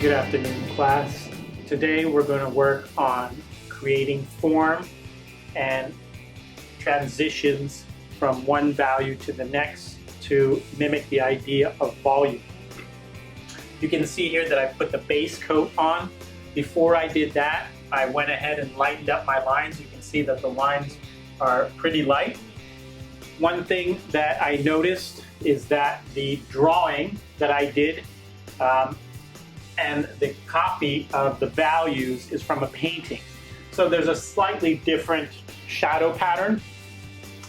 Good afternoon, class. Today we're going to work on creating form and transitions from one value to the next to mimic the idea of volume. You can see here that I put the base coat on. Before I did that, I went ahead and lightened up my lines. You can see that the lines are pretty light. One thing that I noticed is that the drawing that I did and the copy of the values is from a painting. So there's a slightly different shadow pattern.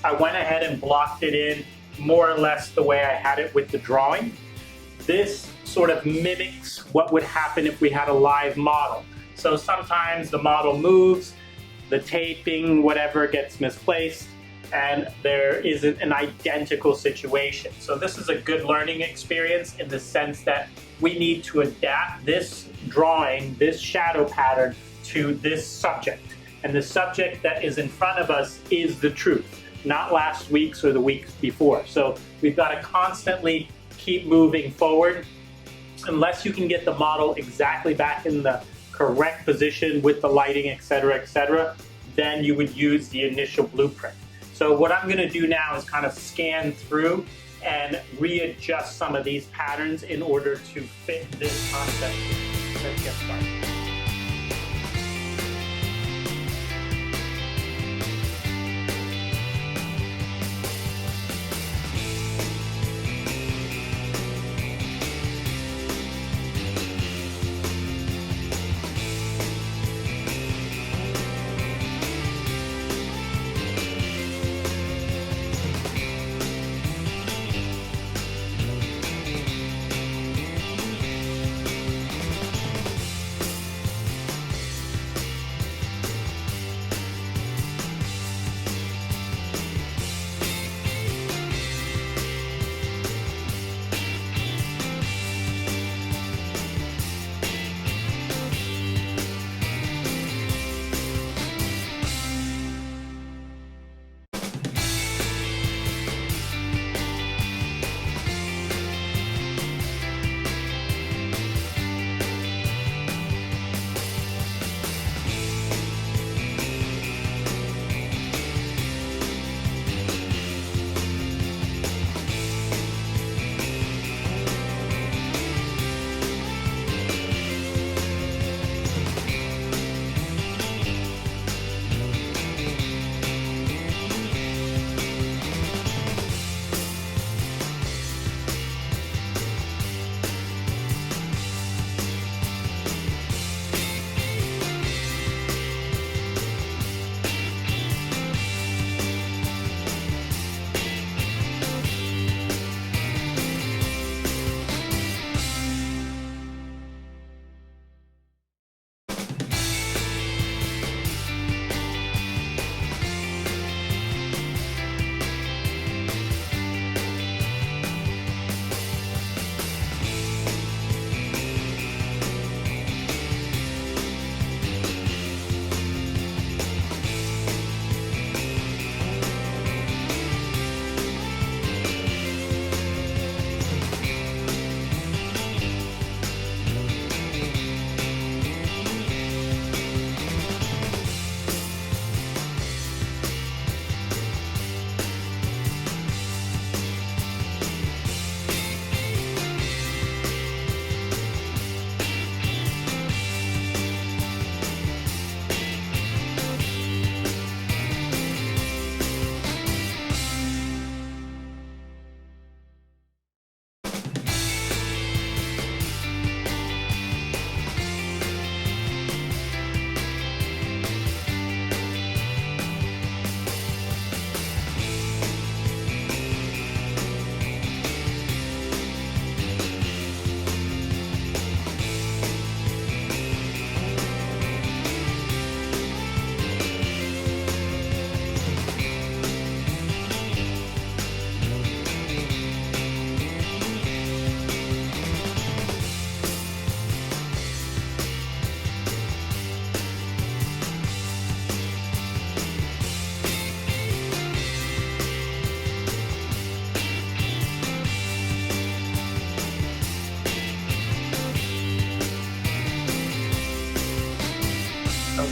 I went ahead and blocked it in more or less the way I had it with the drawing. This sort of mimics what would happen if we had a live model. So sometimes the model moves, the taping, whatever gets misplaced, and there isn't an identical situation. So this is a good learning experience in the sense that we need to adapt this drawing, this shadow pattern, to this subject. And the subject that is in front of us is the truth, not last week's or the week before. So we've got to constantly keep moving forward. Unless you can get the model exactly back in the correct position with the lighting, etc., then you would use the initial blueprint. So what I'm going to do now is kind of scan through and readjust some of these patterns in order to fit this concept. Let's get started.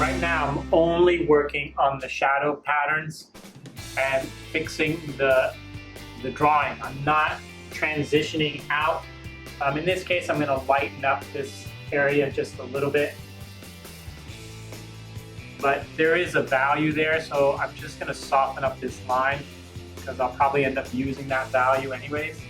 right now I'm only working on the shadow patterns and fixing the drawing. I'm not transitioning out. In this case, I'm going to lighten up this area just a little bit. But there is a value there, so I'm just going to soften up this line because I'll probably end up using that value anyways.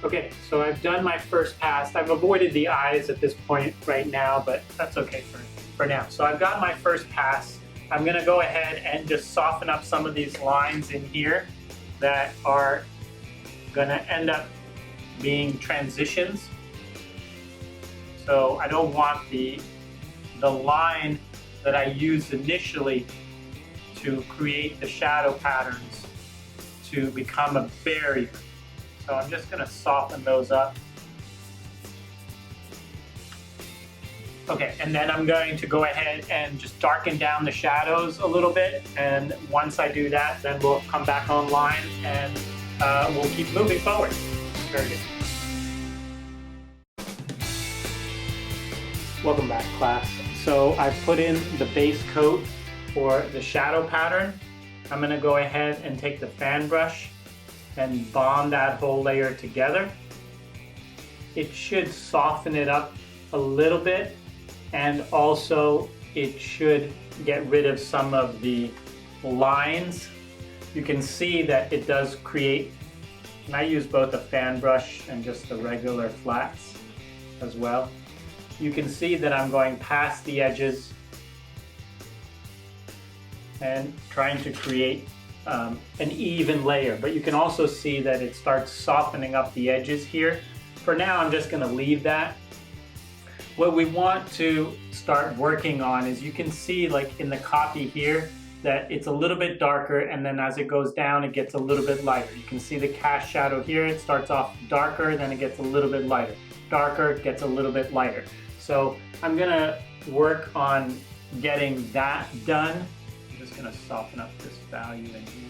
Okay, so I've done my first pass. I've avoided the eyes at this point right now, but that's okay for now. So I've got my first pass. I'm gonna go ahead and just soften up some of these lines in here that are gonna end up being transitions. So I don't want the line that I used initially to create the shadow patterns to become a barrier. So I'm just going to soften those up. Okay, and then I'm going to go ahead and just darken down the shadows a little bit. And once I do that, then we'll come back online and we'll keep moving forward. Very good. Welcome back, class. So I've put in the base coat for the shadow pattern. I'm going to go ahead and take the fan brush and bond that whole layer together. It should soften it up a little bit, and also it should get rid of some of the lines. You can see that it does create And I use both a fan brush and just the regular flats as well. You can see that I'm going past the edges and trying to create an even layer, but you can also see that it starts softening up the edges here. For now, I'm just going to leave that. What we want to start working on is, you can see like in the copy here that it's a little bit darker, and then as it goes down it gets a little bit lighter. You can see the cast shadow here, it starts off darker, then it gets a little bit lighter. Darker, gets a little bit lighter. So I'm going to work on getting that done. I'm just going to soften up this value in here.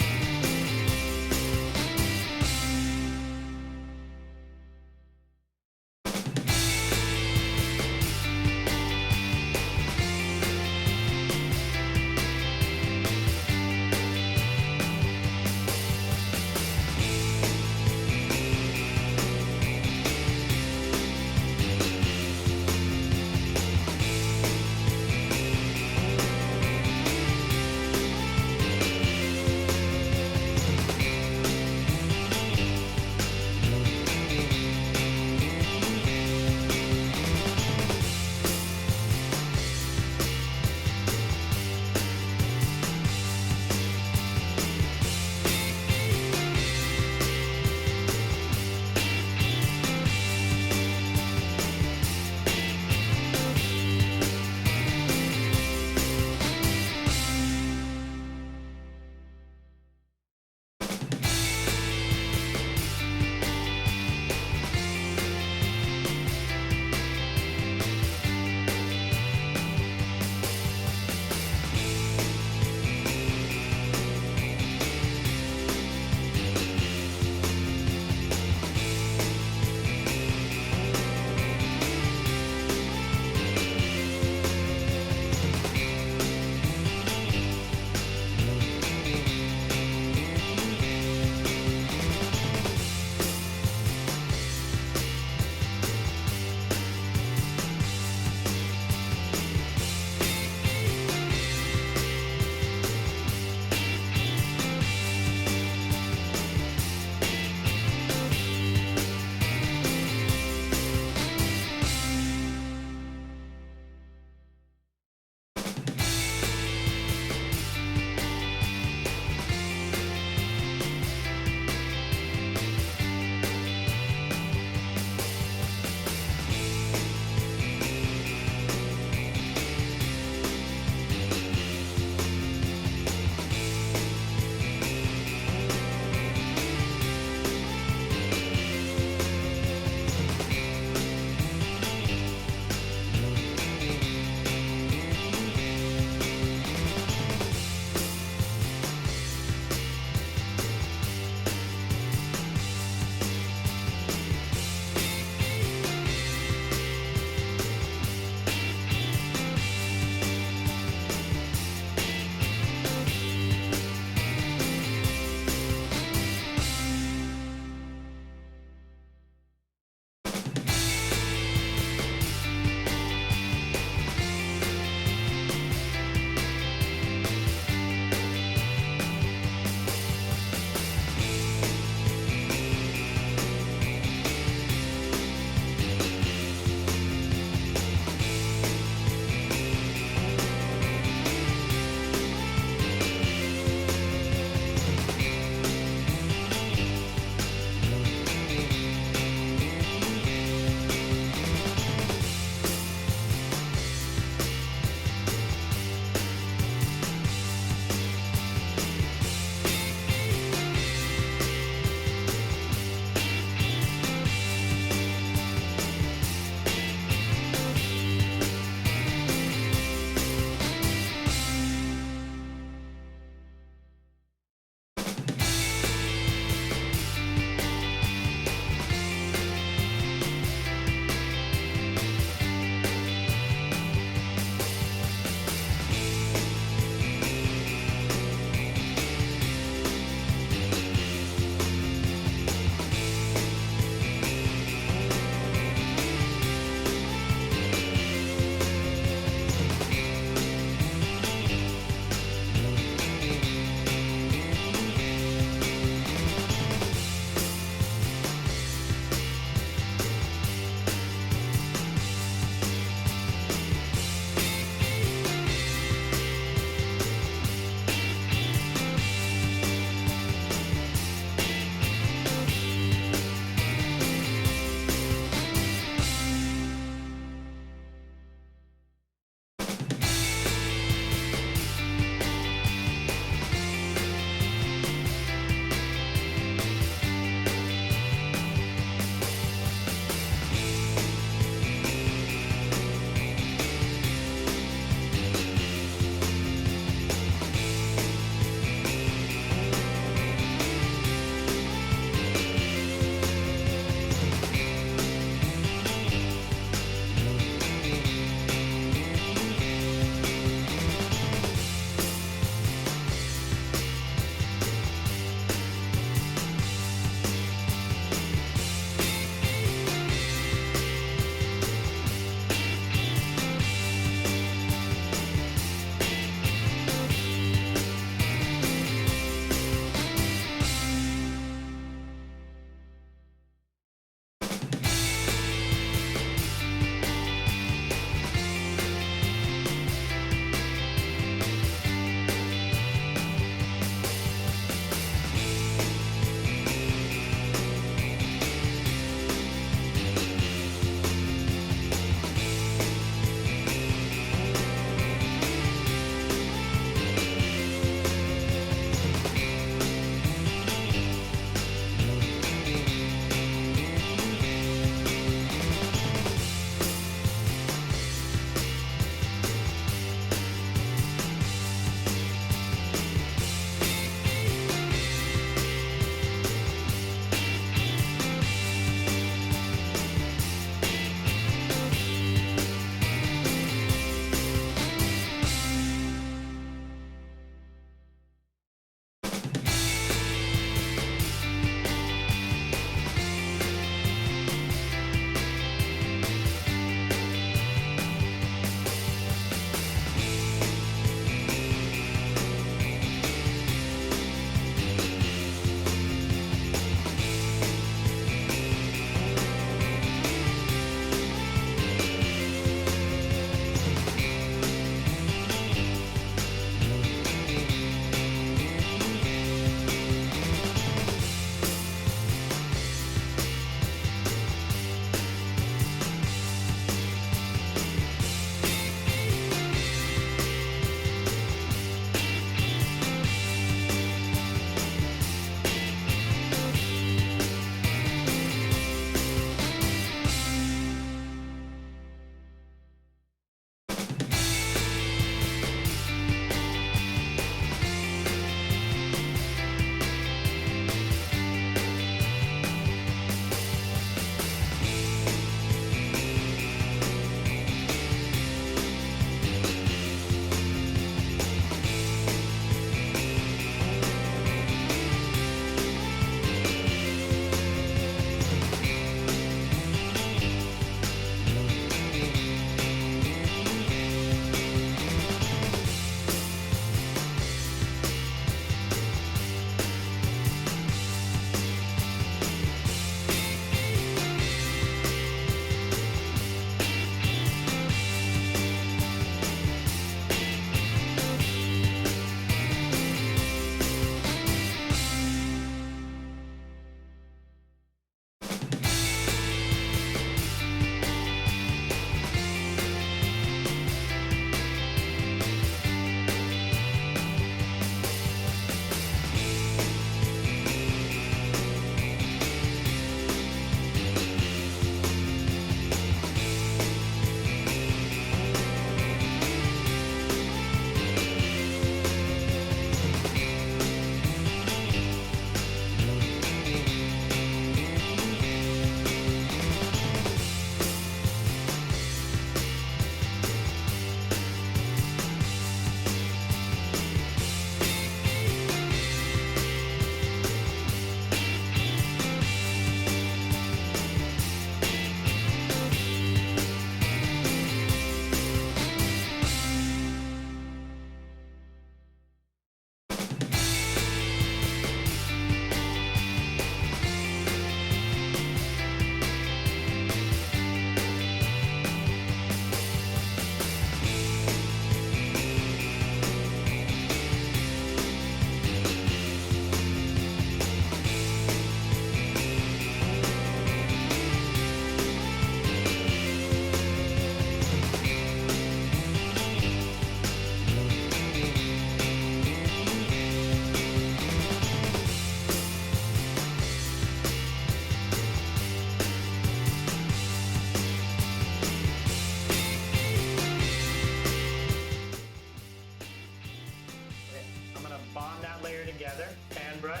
together, pan brush.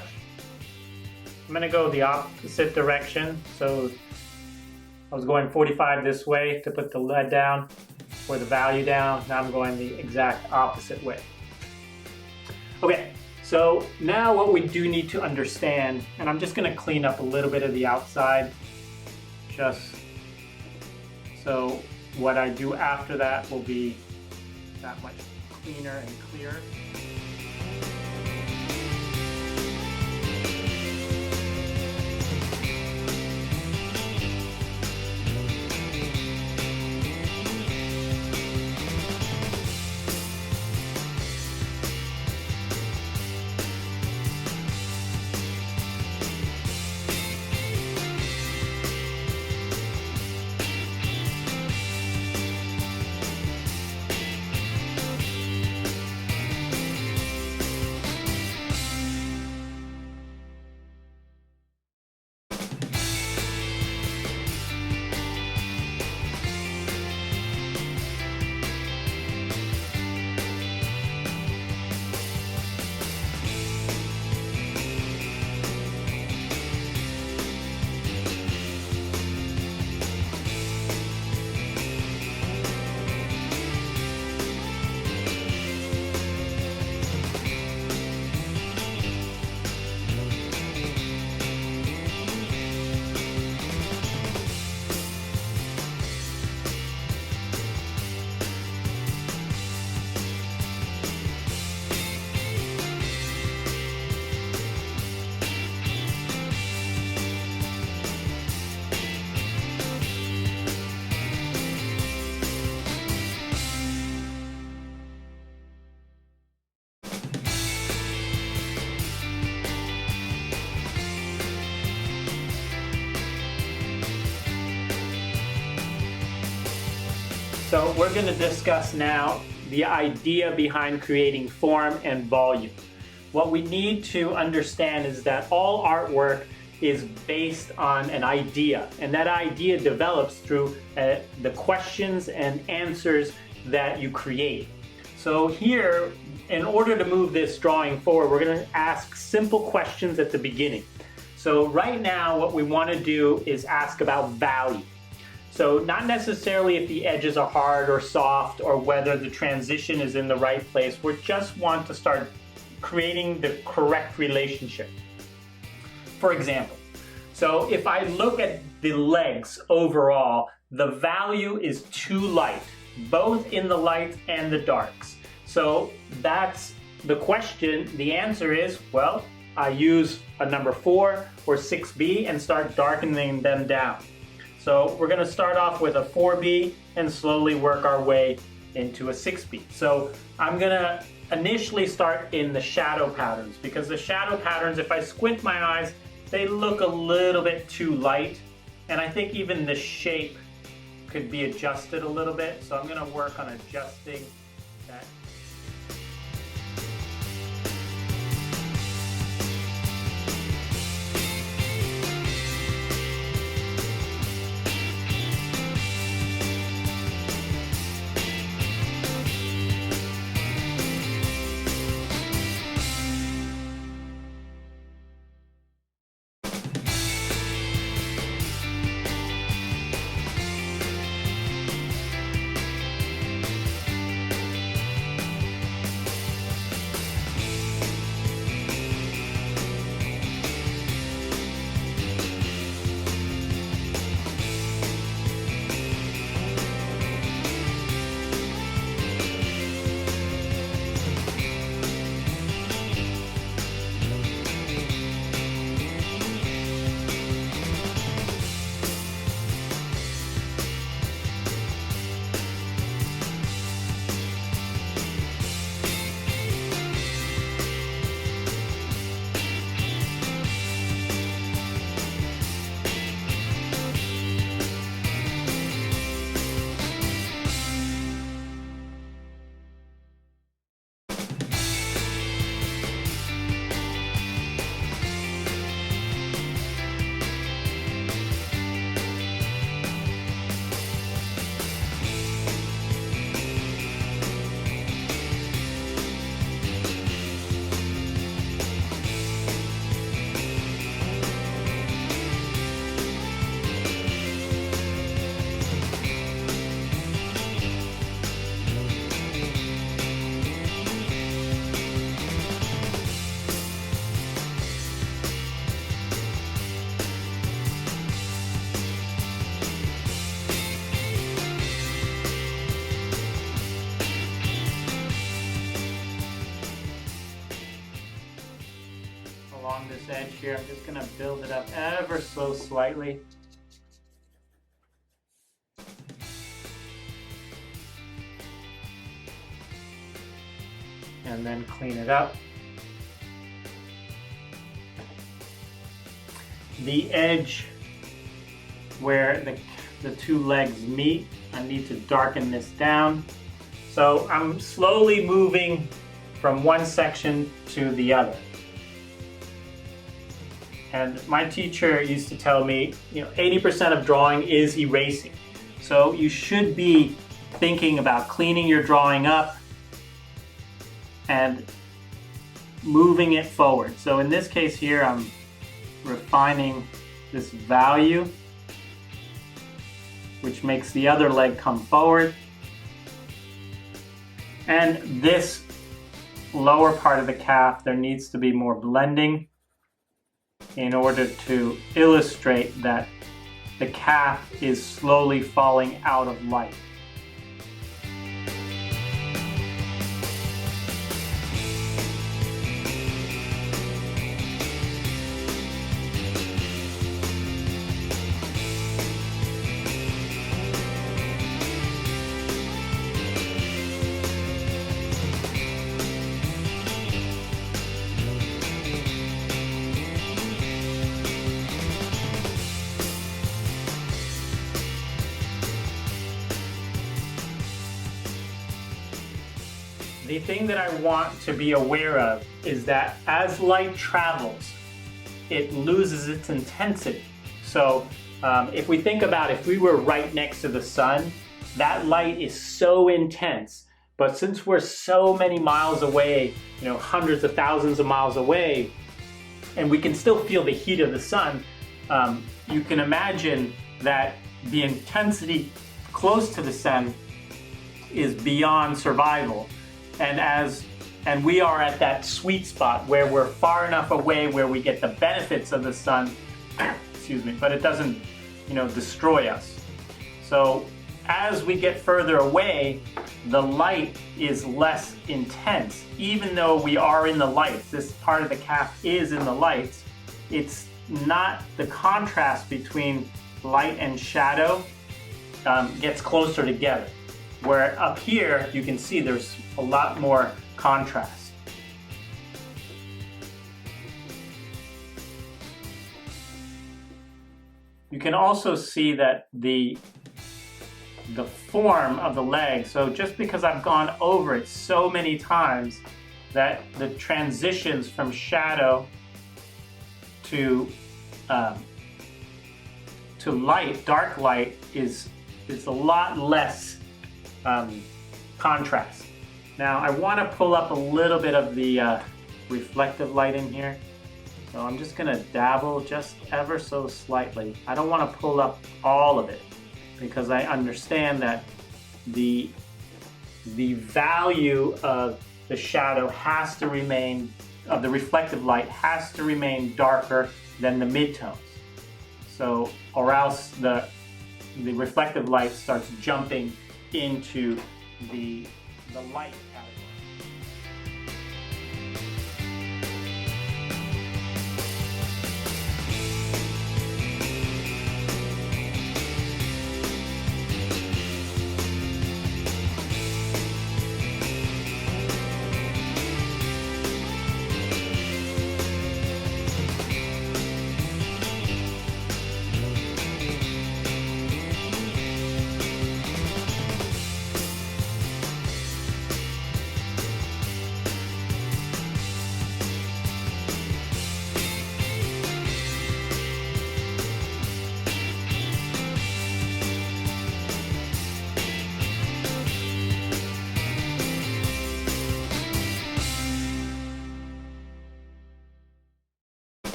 I'm going to go the opposite direction. So I was going 45 this way to put the lead down or the value down. Now I'm going the exact opposite way. Okay, so now what we do need to understand, and I'm just going to clean up a little bit of the outside, just so what I do after that will be that much cleaner and clearer. So we're going to discuss now the idea behind creating form and volume. What we need to understand is that all artwork is based on an idea, and that idea develops through the questions and answers that you create. So here, in order to move this drawing forward, we're going to ask simple questions at the beginning. So right now what we want to do is ask about value. So not necessarily if the edges are hard or soft or whether the transition is in the right place. We just want to start creating the correct relationship. For example, so if I look at the legs overall, the value is too light, both in the lights and the darks. So that's the question. The answer is, well, I use a number 4 or 6B and start darkening them down. So we're going to start off with a 4B and slowly work our way into a 6B. So I'm going to initially start in the shadow patterns, because the shadow patterns, if I squint my eyes, they look a little bit too light, and I think even the shape could be adjusted a little bit. So I'm going to work on adjusting that. along this edge here. I'm just going to build it up ever so slightly. And then clean it up. The edge where the two legs meet, I need to darken this down. So I'm slowly moving from one section to the other. And my teacher used to tell me, 80% of drawing is erasing. So you should be thinking about cleaning your drawing up and moving it forward. So in this case here, I'm refining this value, which makes the other leg come forward. And this lower part of the calf, there needs to be more blending in order to illustrate that the calf is slowly falling out of light. The thing that I want to be aware of is that as light travels, it loses its intensity. So if we think about if we were right next to the sun, that light is so intense. But since we're so many miles away, hundreds of thousands of miles away, and we can still feel the heat of the sun, you can imagine that the intensity close to the sun is beyond survival. And we are at that sweet spot where we're far enough away where we get the benefits of the sun, excuse me, but it doesn't, destroy us. So as we get further away, the light is less intense. Even though we are in the lights, this part of the calf is in the lights, it's not, the contrast between light and shadow gets closer together. Where up here, you can see there's a lot more contrast. You can also see that the form of the leg, so just because I've gone over it so many times, that the transitions from shadow to light, dark light, is a lot less contrast. Now I want to pull up a little bit of the reflective light in here. So I'm just going to dabble just ever so slightly. I don't want to pull up all of it because I understand that the value of the shadow has to remain, of the reflective light has to remain darker than the midtones. So, or else the reflective light starts jumping into the light category.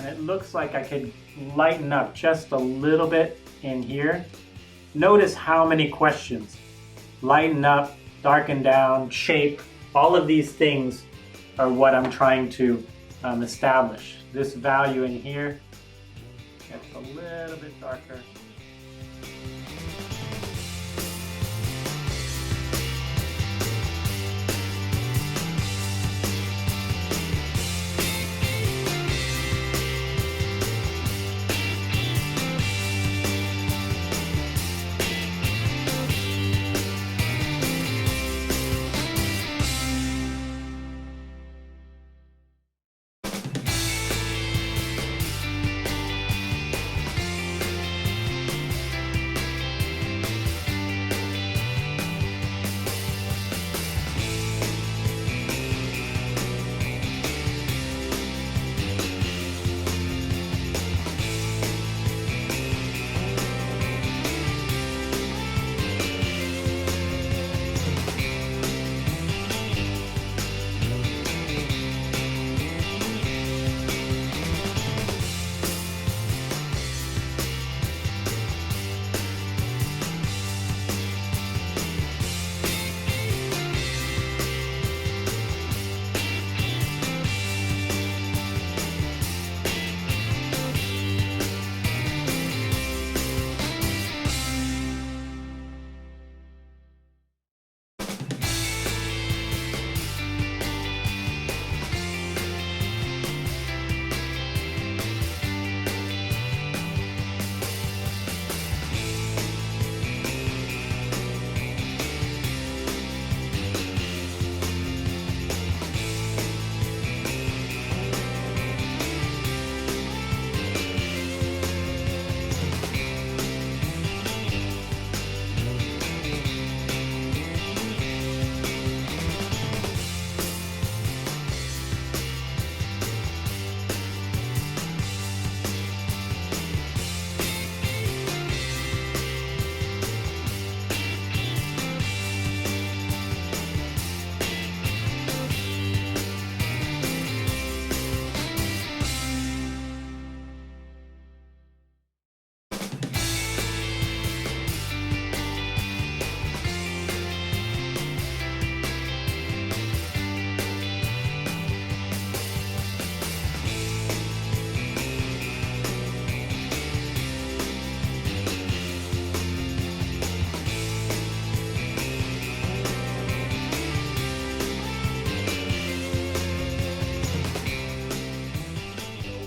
It looks like I could lighten up just a little bit in here. Notice how many questions. Lighten up, darken down, shape, all of these things are what I'm trying to establish. This value in here, Gets a little bit darker.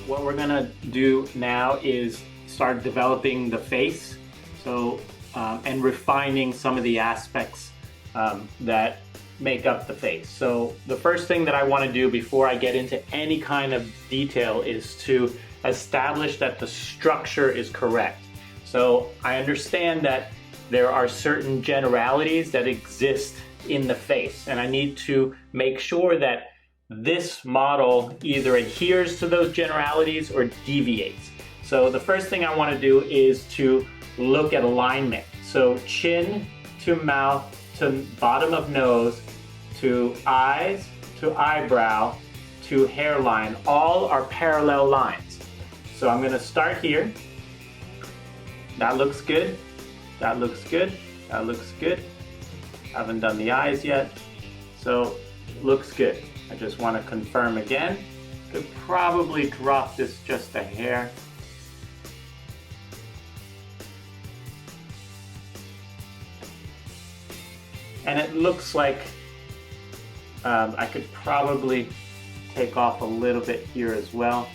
What we're gonna do now is start developing the face, and refining some of the aspects that make up the face. So the first thing that I want to do before I get into any kind of detail is to establish that the structure is correct. So I understand that there are certain generalities that exist in the face, and I need to make sure that this model either adheres to those generalities or deviates. So the first thing I want to do is to look at alignment. So chin to mouth to bottom of nose to eyes to eyebrow to hairline, all are parallel lines. So I'm going to start here. That looks good. That looks good. That looks good. Haven't done the eyes yet. So looks good. I just want to confirm again. Could probably drop this just a hair. And it looks like I could probably take off a little bit here as well.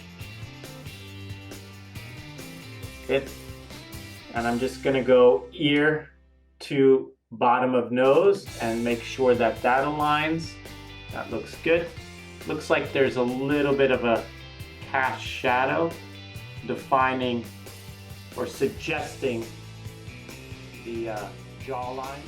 And I'm just going to go ear to bottom of nose and make sure that that aligns. That looks good. Looks like there's a little bit of a cast shadow defining or suggesting the jawline.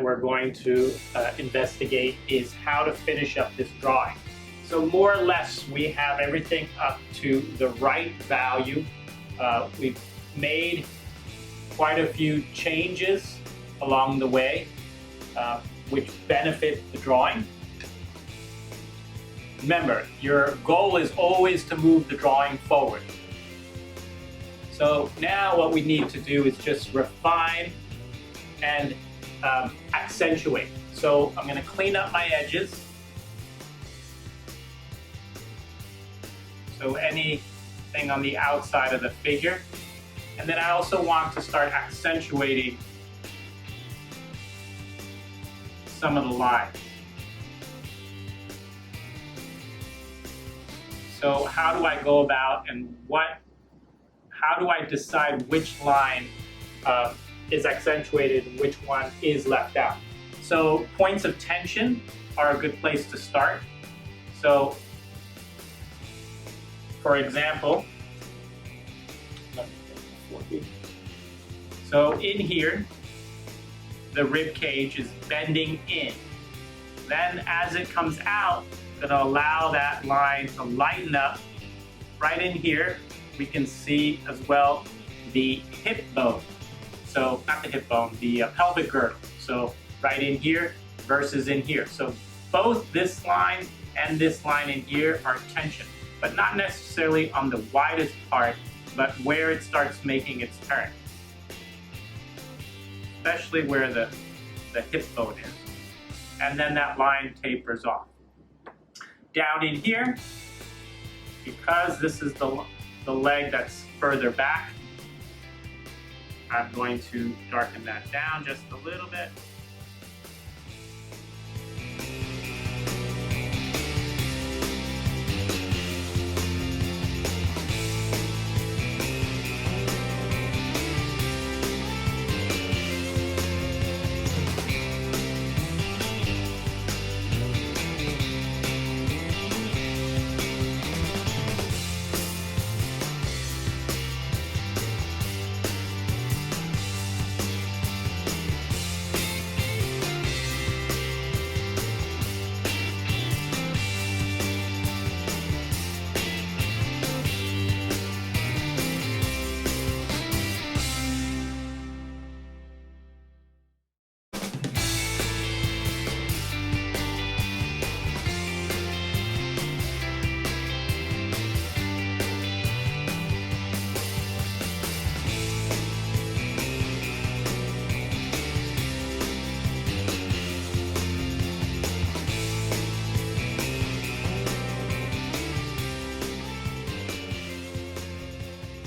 we're going to investigate is how to finish up this drawing. So more or less, we have everything up to the right value. We've made quite a few changes along the way, which benefit the drawing. Remember, your goal is always to move the drawing forward. So now what we need to do is just refine and accentuate. So I'm going to clean up my edges. So anything on the outside of the figure. And then I also want to start accentuating some of the lines. So how do I go about and how do I decide which line is accentuated and which one is left out? So points of tension are a good place to start. So for example, so in here, the rib cage is bending in. Then as it comes out, going to allow that line to lighten up. Right in here, we can see as well the hip bone. So not the hip bone, the pelvic girdle. So right in here versus in here. So both this line and this line in here are tension, but not necessarily on the widest part, but where it starts making its turn. Especially where the hip bone is. And then that line tapers off. Down in here, because this is the leg that's further back, I'm going to darken that down just a little bit.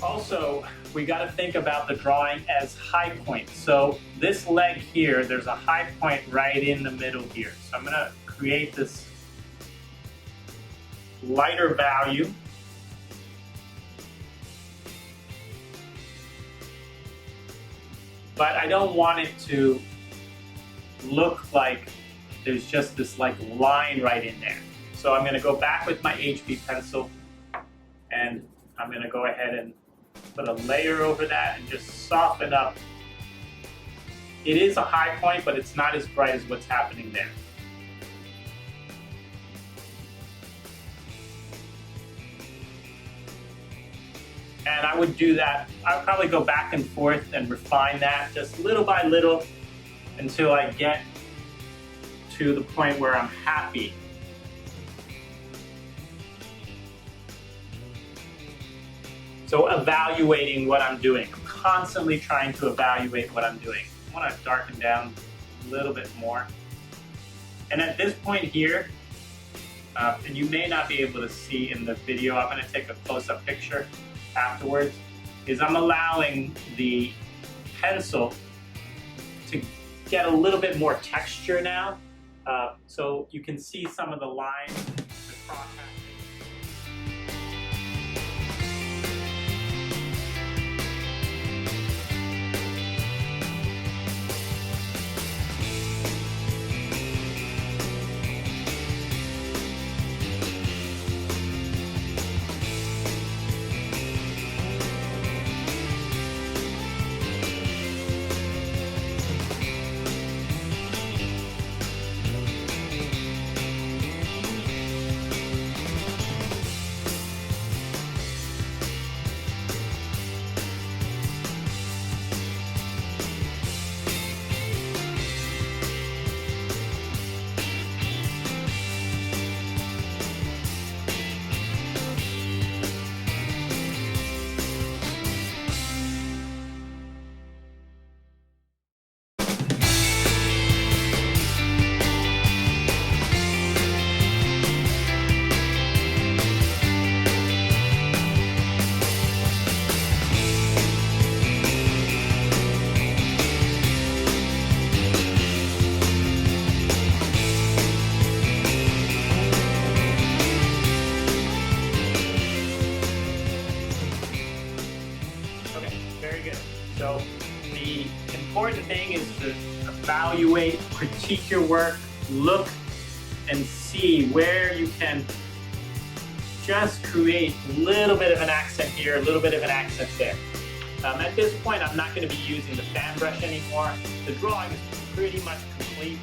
Also, we got to think about the drawing as high points. So this leg here, there's a high point right in the middle here. So I'm going to create this lighter value. But I don't want it to look like there's just this like line right in there. So I'm going to go back with my HB pencil and I'm going to go ahead and put a layer over that and just soften up. It is a high point, but it's not as bright as what's happening there. And I would do that, I would probably go back and forth and refine that just little by little until I get to the point where I'm happy. So evaluating what I'm doing. I'm constantly trying to evaluate what I'm doing. I want to darken down a little bit more. And at this point here, and you may not be able to see in the video, I'm going to take a close-up picture afterwards, is I'm allowing the pencil to get a little bit more texture now. So you can see some of the lines, the cross hatching. important thing is to evaluate, critique your work, look and see where you can just create a little bit of an accent here, a little bit of an accent there. At this point, I'm not going to be using the fan brush anymore. The drawing is pretty much complete.